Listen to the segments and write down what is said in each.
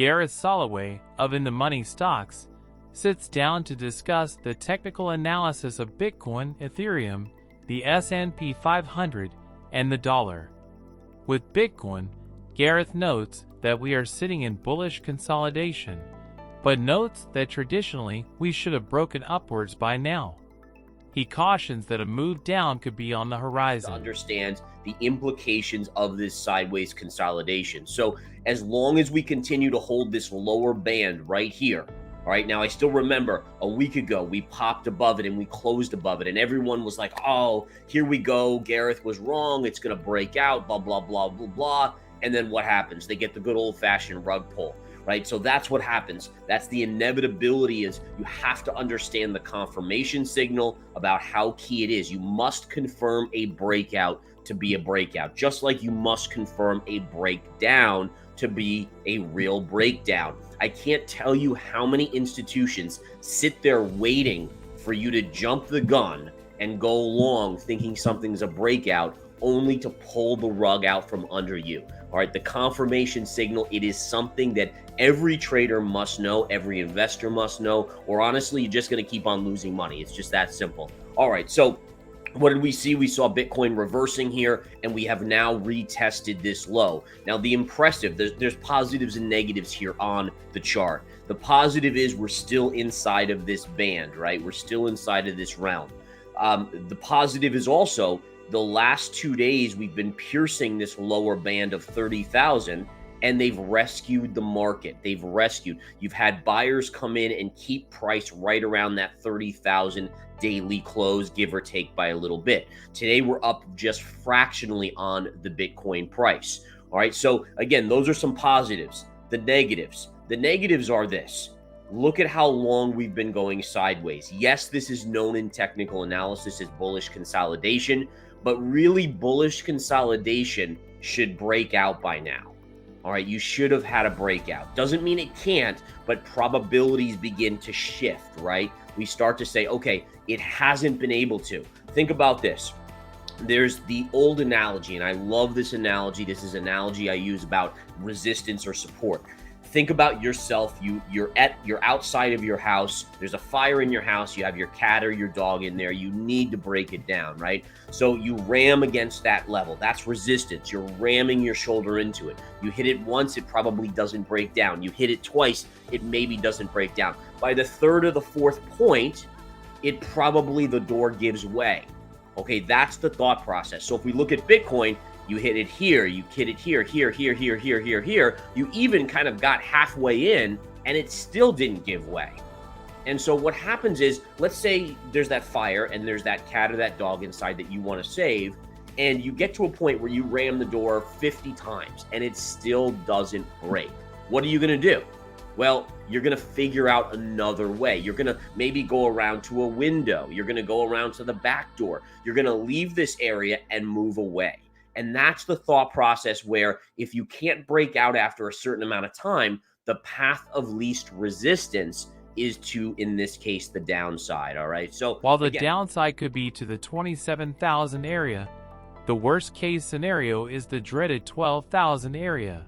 Gareth Soloway of In the Money Stocks sits down to discuss the technical analysis of Bitcoin, Ethereum, the S&P 500, and the dollar. With Bitcoin, Gareth notes that we are sitting in bullish consolidation, but notes that traditionally we should have broken upwards by now. He cautions that a move down could be on the horizon. To understand the implications of this sideways consolidation. So as long as we continue to hold this lower band right here, all right, now I still remember a week ago we popped above it and we closed above it, and everyone was like, oh, here we go, Gareth was wrong, it's going to break out, blah, blah, blah, blah, blah. And then what happens? They get the good old-fashioned rug pull. Right? So that's what happens. That's the inevitability. Is you have to understand the confirmation signal about how key it is. You must confirm a breakout to be a breakout, just like you must confirm a breakdown to be a real breakdown. I can't tell you how many institutions sit there waiting for you to jump the gun and go long thinking something's a breakout, only to pull the rug out from under you. All right, the confirmation signal, it is something that every trader must know, every investor must know, or honestly, you're just going to keep on losing money. It's just that simple. All right, so what did we see? We saw Bitcoin reversing here, and we have now retested this low. Now, the impressive, there's positives and negatives here on the chart. The positive is we're still inside of this band, right? We're still inside of this realm. The positive is also the last 2 days we've been piercing this lower band of 30,000, and they've rescued the market. They've rescued. You've had buyers come in and keep price right around that 30,000 daily close, give or take by a little bit. Today we're up just fractionally on the Bitcoin price. All right, so again, those are some positives. The negatives are this. Look at how long we've been going sideways. Yes, this is known in technical analysis as bullish consolidation, but really bullish consolidation should break out by now. All right, you should have had a breakout. Doesn't mean it can't, but probabilities begin to shift, right? We start to say, okay, it hasn't been able to. Think about this. There's the old analogy, and I love this analogy. This is an analogy I use about resistance or support. Think about yourself. You're outside of your house. There's a fire in your house. You have your cat or your dog in there. You need to break it down, right? So you ram against that level. That's resistance. You're ramming your shoulder into it. You hit it once, it probably doesn't break down. You hit it twice, it maybe doesn't break down. By the third or the fourth point, the door gives way. Okay, that's the thought process. So if we look at Bitcoin, you hit it here, you hit it here, here. You even kind of got halfway in and it still didn't give way. And so what happens is, let's say there's that fire and there's that cat or that dog inside that you want to save, and you get to a point where you ram the door 50 times and it still doesn't break. What are you going to do? Well, you're going to figure out another way. You're going to maybe go around to a window. You're going to go around to the back door. You're going to leave this area and move away. And that's the thought process where if you can't break out after a certain amount of time, the path of least resistance is to, in this case, the downside. All right. So while the downside could be to the 27,000 area, the worst case scenario is the dreaded 12,000 area.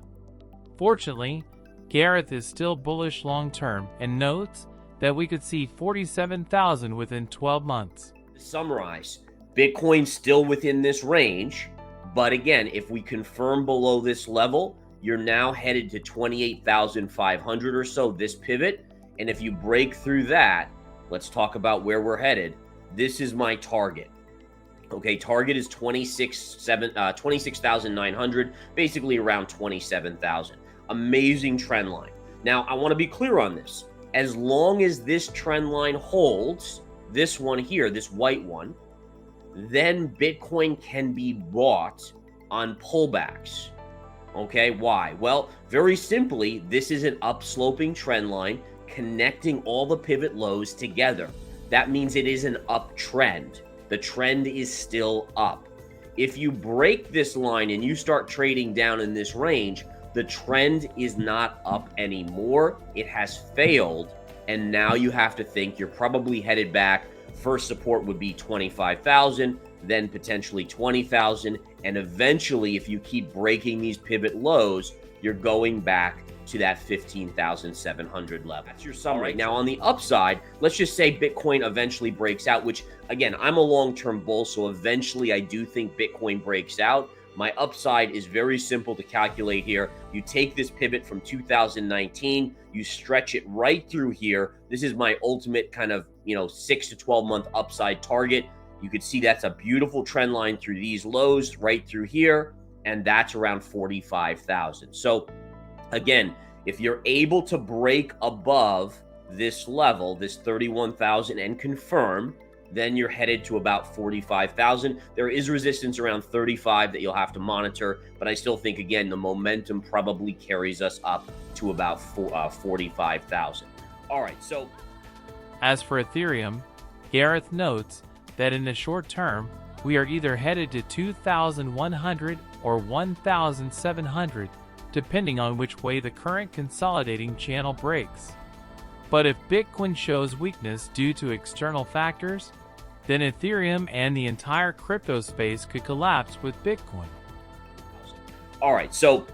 Fortunately, Gareth is still bullish long term and notes that we could see 47,000 within 12 months. To summarize, Bitcoin's still within this range. But again, if we confirm below this level, you're now headed to 28,500 or so, this pivot. And if you break through that, let's talk about where we're headed. This is my target. Okay, target is 26,900, basically around 27,000. Amazing trend line. Now, I want to be clear on this. As long as this trend line holds, this one here, this white one, then Bitcoin can be bought on pullbacks. Okay, why? Well, very simply, this is an upsloping trend line connecting all the pivot lows together. That means it is an uptrend. The trend is still up. If you break this line and you start trading down in this range, the trend is not up anymore. It has failed, and now you have to think you're probably headed back. First support would be 25,000, then potentially 20,000, and eventually, if you keep breaking these pivot lows, you're going back to that 15,700 level. That's your summary. Now, on the upside, let's just say Bitcoin eventually breaks out, which, again, I'm a long-term bull, so eventually I do think Bitcoin breaks out. My upside is very simple to calculate here. You take this pivot from 2019, you stretch it right through here. This is my ultimate kind of, 6 to 12 month upside target. You could see that's a beautiful trend line through these lows right through here, and that's around 45,000. So again, if you're able to break above this level, this 31,000, and confirm, then you're headed to about 45,000. There is resistance around 35 that you'll have to monitor, but I still think, again, the momentum probably carries us up to about 45,000. All right, so as for Ethereum, Gareth notes that in the short term, we are either headed to 2,100 or 1,700, depending on which way the current consolidating channel breaks. But if Bitcoin shows weakness due to external factors, then Ethereum and the entire crypto space could collapse with Bitcoin. All right, so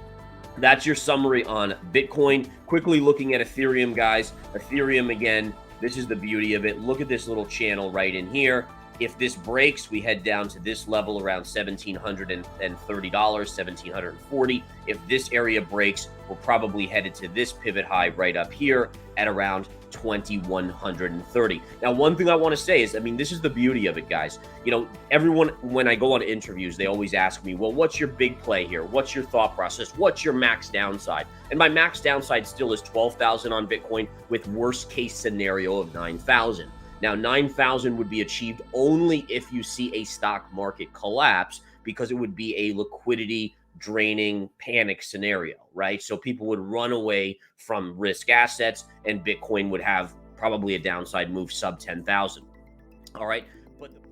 that's your summary on Bitcoin. Quickly looking at Ethereum, guys. Ethereum, again, this is the beauty of it. Look at this little channel right in here. If this breaks, we head down to this level around $1,730, $1,740. If this area breaks, we're probably headed to this pivot high right up here at around $2,130. Now, one thing I want to say is, this is the beauty of it, guys. Everyone, when I go on interviews, they always ask me, well, what's your big play here? What's your thought process? What's your max downside? And my max downside still is 12,000 on Bitcoin with worst case scenario of 9,000. Now, 9,000 would be achieved only if you see a stock market collapse, because it would be a liquidity draining panic scenario, right? So people would run away from risk assets, and Bitcoin would have probably a downside move sub 10,000. All right.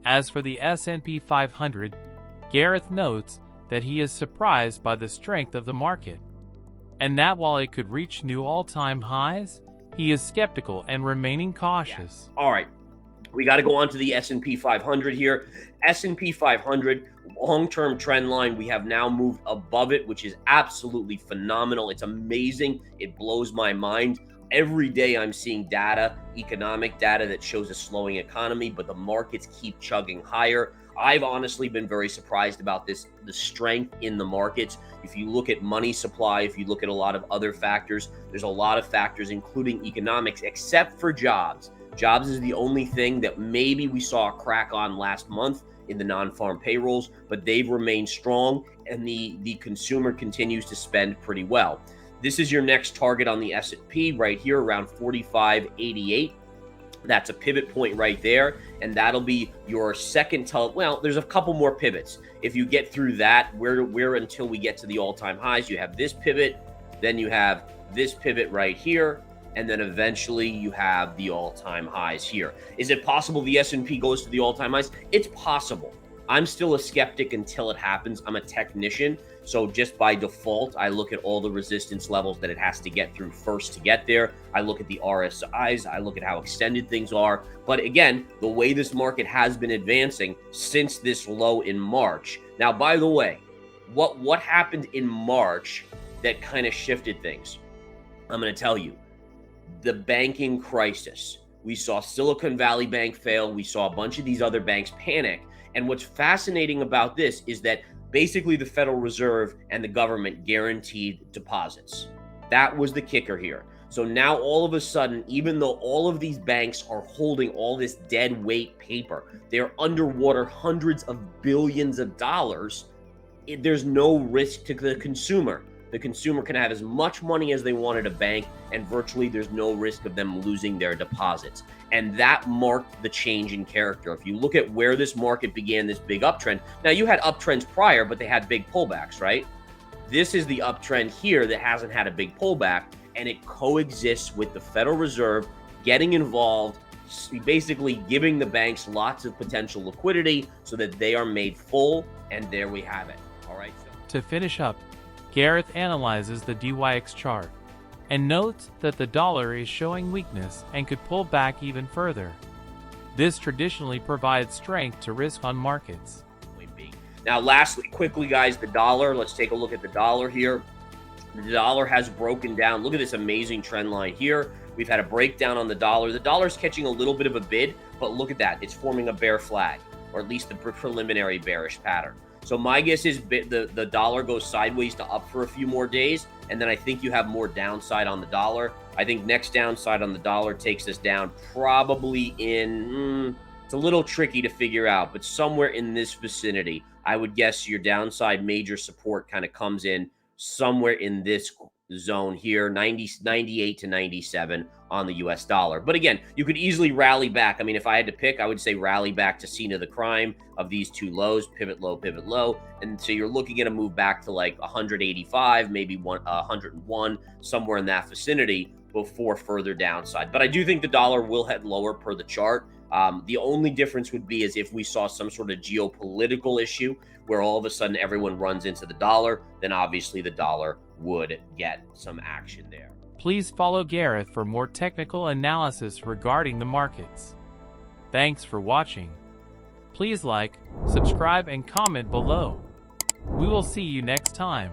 As for the S&P 500, Gareth notes that he is surprised by the strength of the market, and that while it could reach new all-time highs, he is skeptical and remaining cautious. Yeah. All right. We got to go on to the S&P 500 here. S&P 500 long-term trend line. We have now moved above it, which is absolutely phenomenal. It's amazing. It blows my mind. Every day I'm seeing data, economic data that shows a slowing economy, but the markets keep chugging higher. I've honestly been very surprised about the strength in the markets. If you look at money supply, if you look at a lot of other factors, there's a lot of factors, including economics, except for jobs. Jobs is the only thing that maybe we saw a crack on last month in the non-farm payrolls, but they've remained strong, and the consumer continues to spend pretty well. This is your next target on the S&P right here, around 45.88. That's a pivot point right there, and that'll be your second well, there's a couple more pivots. If you get through that, we're until we get to the all-time highs. You have this pivot, then you have this pivot right here, and then eventually you have the all-time highs here. Is it possible the S&P goes to the all-time highs? It's possible. I'm still a skeptic until it happens. I'm a technician, so just by default, I look at all the resistance levels that it has to get through first to get there. I look at the RSIs. I look at how extended things are. But again, the way this market has been advancing since this low in March. Now, by the way, what happened in March that kind of shifted things? I'm going to tell you. The banking crisis. We saw Silicon Valley Bank fail. We saw a bunch of these other banks panic. And what's fascinating about this is that basically the Federal Reserve and the government guaranteed deposits. That was the kicker here. So now all of a sudden, even though all of these banks are holding all this dead weight paper, they're underwater hundreds of billions of dollars, there's no risk to the consumer. The consumer can have as much money as they want at a bank, and virtually there's no risk of them losing their deposits. And that marked the change in character. If you look at where this market began this big uptrend, now you had uptrends prior, but they had big pullbacks, right? This is the uptrend here that hasn't had a big pullback, and it coexists with the Federal Reserve getting involved, basically giving the banks lots of potential liquidity so that they are made full, and there we have it. All right. To finish up, Gareth analyzes the DYX chart and notes that the dollar is showing weakness and could pull back even further. This traditionally provides strength to risk on markets. Now, lastly, quickly, guys, the dollar. Let's take a look at the dollar here. The dollar has broken down. Look at this amazing trend line here. We've had a breakdown on the dollar. The dollar's catching a little bit of a bid, but look at that. It's forming a bear flag, or at least the preliminary bearish pattern. So my guess is the dollar goes sideways to up for a few more days, and then I think you have more downside on the dollar. I think next downside on the dollar takes us down probably in, it's a little tricky to figure out, but somewhere in this vicinity. I would guess your downside major support kind of comes in somewhere in this zone here, 98 to 97 on the US dollar. But again, you could easily rally back. I mean, if I had to pick, I would say rally back to scene of the crime of these two lows, pivot low, pivot low. And so you're looking at a move back to like 185, maybe 101, somewhere in that vicinity before further downside. But I do think the dollar will head lower per the chart. The only difference would be is if we saw some sort of geopolitical issue where all of a sudden everyone runs into the dollar, then obviously the dollar would get some action there. Please follow Gareth for more technical analysis regarding the markets. Thanks for watching. Please like, subscribe, and comment below. We will see you next time.